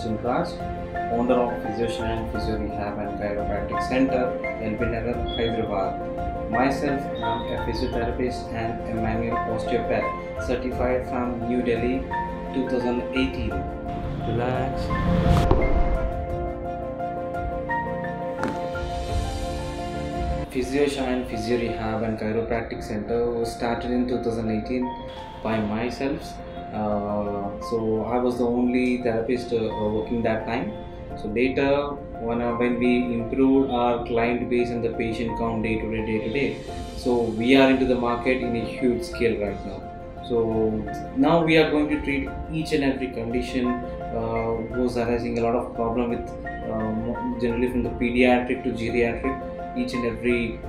Arjun Raj, owner of Physio and Physio Rehab and Chiropractic Center, LB Nagar, Hyderabad. Myself, I am a physiotherapist and a manual osteopath, certified from New Delhi, 2018. Relax. Physio and Physio Rehab and Chiropractic Center was started in 2018 by myself. So I was the only therapist working that time. So later, when we improved our client base and the patient count day to day, so we are into the market in a huge scale right now. So now we are going to treat each and every condition who's arising a lot of problem with generally from the pediatric to geriatric. Each and every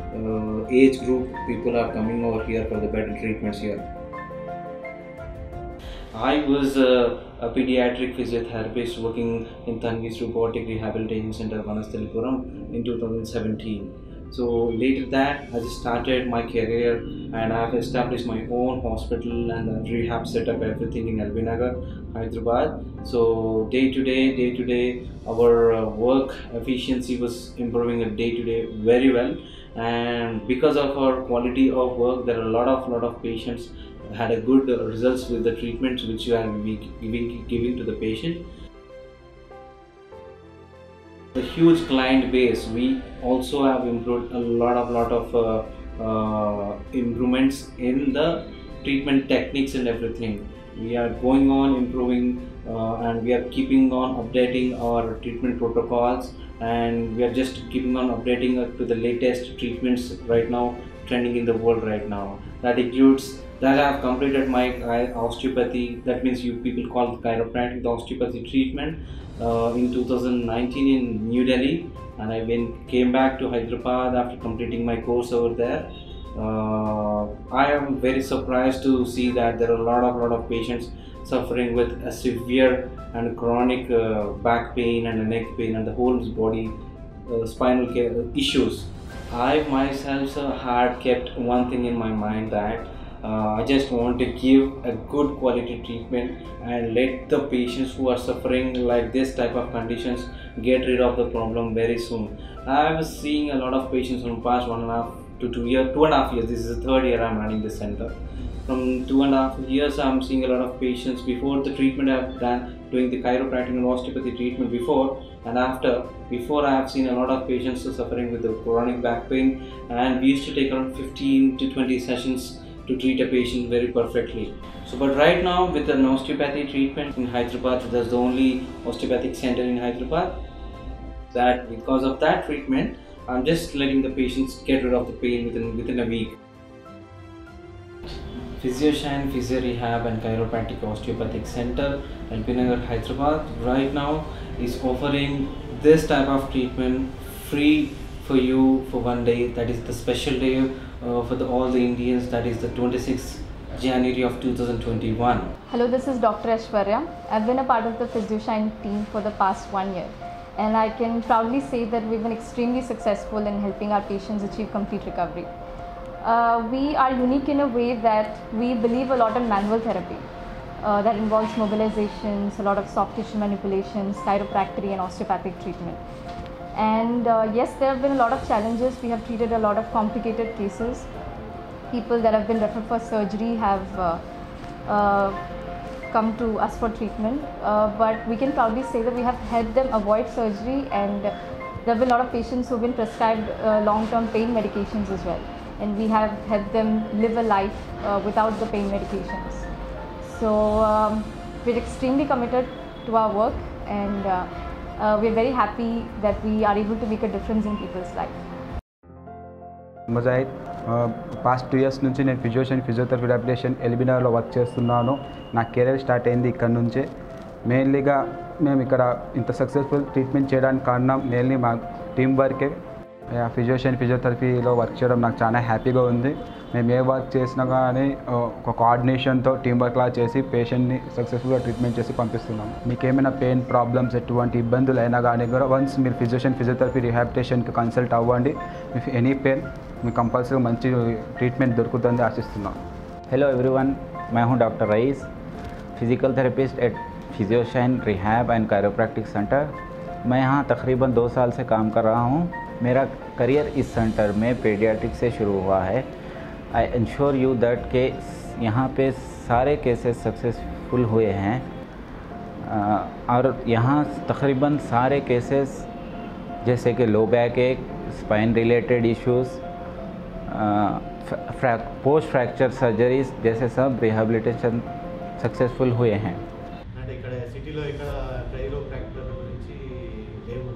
age group people are coming over here for the better treatments here. I was a pediatric physiotherapist working in Tanvi's Robotic Rehabilitation Center, Vanasthalipuram in 2017. So later that, I just started my career and I have established my own hospital and rehab setup, everything in LB Nagar, Hyderabad. So day to day, our work efficiency was improving day to day very well. And because of our quality of work, there are a lot of patients had a good results with the treatments which you are giving to the patient. The huge client base, we also have improved a lot of improvements in the treatment techniques and everything. We are going on improving and we are keeping on updating our treatment protocols, and we are just keeping on updating to the latest treatments right now trending in the world right now. That includes that I have completed my osteopathy, that means you people call it chiropractic, the osteopathy treatment in 2019 in New Delhi, and I came back to Hyderabad after completing my course over there. I am very surprised to see that there are a lot of patients suffering with a severe and chronic back pain and neck pain and the whole body spinal issues. I myself had kept one thing in my mind, that I just want to give a good quality treatment and let the patients who are suffering like this type of conditions get rid of the problem very soon. I was seeing a lot of patients from past 1.5 to 2 years, 2.5 years. This is the third year I'm running this center. From 2.5 years, I'm seeing a lot of patients. Before the treatment I've done, doing the chiropractic and osteopathy treatment before and after. Before, I have seen a lot of patients suffering with the chronic back pain, and we used to take around 15 to 20 sessions to treat a patient very perfectly. So, but right now with an osteopathy treatment in Hyderabad, that's the only osteopathic center in Hyderabad. That because of that treatment, I'm just letting the patients get rid of the pain within a week. Physio and Physio Rehab and Chiropractic Osteopathic Center, LB Nagar, Hyderabad, right now is offering this type of treatment free for you for one day. That is the special day for all the Indians. That is the 26th January of 2021. Hello, this is Dr. Aishwarya. I've been a part of the PhysioShine team for the past 1 year, and I can proudly say that we've been extremely successful in helping our patients achieve complete recovery. We are unique in a way that we believe a lot in manual therapy that involves mobilizations, a lot of soft tissue manipulations, chiropractic and osteopathic treatment. And yes, there have been a lot of challenges. We have treated a lot of complicated cases. People that have been referred for surgery have come to us for treatment, but we can proudly say that we have helped them avoid surgery, and there have been a lot of patients who have been prescribed long-term pain medications as well, and we have helped them live a life without the pain medications. So we're extremely committed to our work, and we're very happy that we are able to make a difference in people's life. Mujahid, past 2 years నుంచి నేను physiotherapy rehabilitation LB నగర్లో work చేస్తున్నాను. నా career start అయింది ఇక్కడ నుంచే. మెయిన్లీగా మేము ఇక్కడ ఇంత సక్సెస్ఫుల్ ట్రీట్మెంట్ చేయడానికి కారణం మెయిన్లీ మా టీం వర్కే. ఫిజియోథెరపీలో వర్క్ చేయడం నాకు చాలా హ్యాపీగా ఉంది. మేము ఏ వర్క్ చేసినా కానీ ఒక కోఆర్డినేషన్తో టీం వర్క్లా చేసి పేషెంట్ని సక్సెస్ఫుల్గా ట్రీట్మెంట్ చేసి పంపిస్తున్నాము. మీకు ఏమైనా పెయిన్ ప్రాబ్లమ్స్, ఎటువంటి ఇబ్బందులు అయినా కానీ కూడా వన్స్ మీరు ఫిజియోథెరపీ రిహాబిలిటేషన్కి కన్సల్ట్ అవ్వండి. మీకు ఎనీ పెయిన్ మీకు కంపల్సరీ మంచి ట్రీట్మెంట్ దొరుకుతుంది ఆశిస్తున్నాం. हेलो एवरीवन, मैं हूं doctor Rais, physical therapist at Physioshine rehab and chiropractic centre. मैं यहाँ तकरीबन 2 साल से काम कर रहा हूँ। मेरा करियर इस सेंटर में पेडियाट्रिक से शुरू हुआ है। आई इंश्योर यू दैट के यहाँ पे सारे केसेस सक्सेसफुल हुए हैं और यहाँ तकरीबन सारे केसेस जैसे कि लो बैक एक, spine related issues, post fracture surgeries जैसे सब रिहेबिलिटेशन सक्सेसफुल हुए हैं। అంటే ఇక్కడ సిటీలో ఇక్కడ కైరోప్రాక్టర్ గురించి లేవు.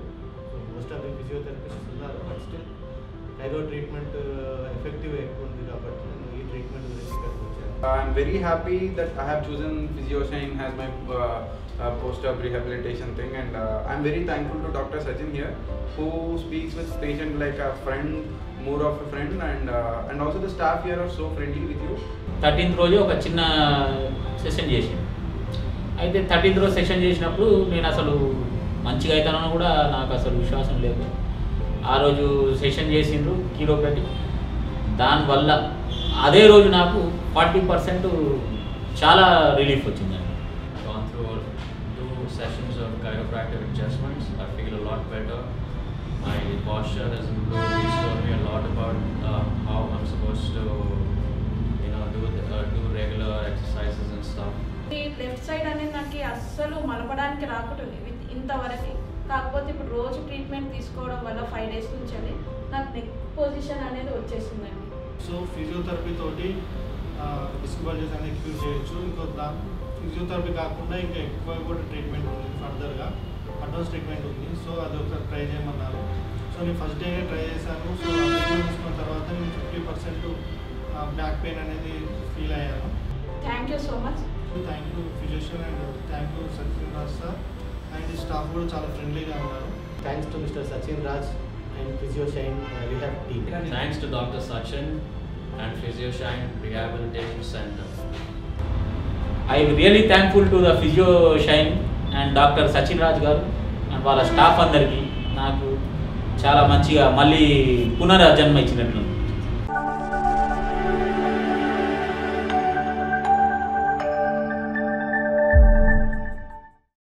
So most of the physiotherapists ఉన్నారు, but still chiro treatment effective ఎక్కువ ఉంది కాబట్టి నేను ఈ ట్రీట్మెంట్ గురించి ఇక్కడికి వచ్చాను. I'm very happy that I have chosen Physioshine as my post-op rehabilitation thing, and I'm very thankful to Dr. Sachin here, who speaks with patient like a friend, more of a friend, and also the staff here are so friendly with you. 13th రోజు ఒక చిన్న session చేసింది. అయితే 13th రోజు session చేసినప్పుడు నేను అసలు మంచిగా అవుతానని కూడా నాకు అసలు విశ్వాసం లేదు. ఆ రోజు సెషన్ చేసిండ్రు కీరోప్రాక్టిక్, దానివల్ల అదే రోజు నాకు 40% చాలా రిలీఫ్ వచ్చిందండి. Gone through 2 sessions of chiropractic adjustments. I feel a lot better. My posture has improved. He's told me a lot about how I'm supposed to, do regular exercises and stuff. ఈ left side అనేది నాకు అస్సలు మలపడానికి రాకుంటుంది ఇంతవరకు. కాకపోతే ఇప్పుడు రోజు treatment తీసుకోవడం వల్ల 5 days నుంచి నాకు నెక్ పొజిషన్ అనేది వచ్చేసిందండి. సో ఫిజియోథెరపీ తోటి డిస్క్ బల్జెస్ అనేది క్యూర్ చేయొచ్చు. ఇంకో ఫిజియోథెరపీ కాకుండా ఇంకా ఎక్కువ కూడా ట్రీట్మెంట్ ఉంది, ఫర్దర్గా అడ్వాన్స్ ట్రీట్మెంట్ ఉంది. సో అది ఒకసారి ట్రై చేయమన్నారు. సో నేను ఫస్ట్ డేనే ట్రై చేశాను. సో ట్రీట్మెంట్ తీసుకున్న తర్వాత నేను 50% బ్యాక్ పెయిన్ అనేది ఫీల్ అయ్యాను. Thank you so much. Thank you physician and thank you Sachin Raj sir and ఈ స్టాఫ్ కూడా చాలా ఫ్రెండ్లీగా ఉన్నారు. Thanks to mister Sachin Raj and Physioshine Rehab team. Thanks to Dr. Sachin and Physioshine Rehabilitation Center. I am really thankful to the Physioshine and Dr. Sachin Raj garu and వాళ్ళ staff అందరికీ నాకు చాలా మంచిగా మళ్ళీ పునర్జన్మ ఇచ్చినట్లు.